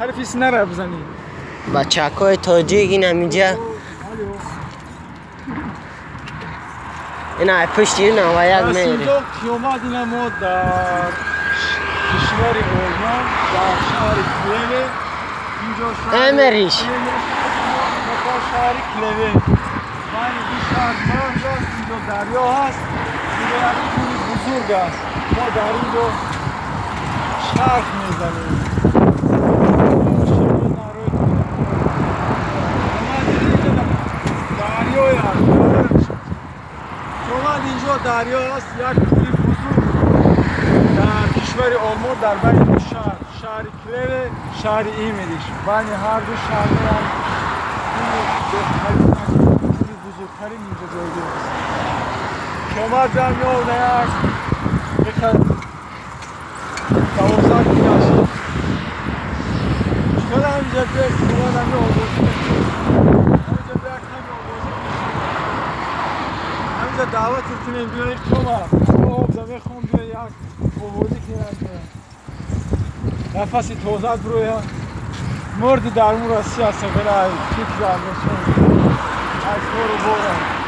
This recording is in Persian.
طرف سینه بزنی با چاکوی تاجیک این اینجا اینا پشت این نوایت میری صندوق قیامت این ما در کشور آلمان در شهر کلوه اینجا شهر امریش شهر کلوه من این شهر مرز است اینجا دریا هست اینجا یک کوه بزرگ است ما در اینجا شرق میزنیم دریای هست شما اینجا دریا هست یک کوه بزرگ در کشور آلمان در بین دو شهر کلوه شهر ایمیدیش بین هر دو شهر هم بزرگترین اینجا جایگاه است شما در میاد یک 12 کیلومتر شما همینجا بیاید شما همینجا آوازی همینجا بیاید همینجا دعوت کنیم بیاید شما آب زمین خون بیاید یک آوازی کنید نفسی تازه بروی مرد درمون راستی هست برای فکر درمون از برو برو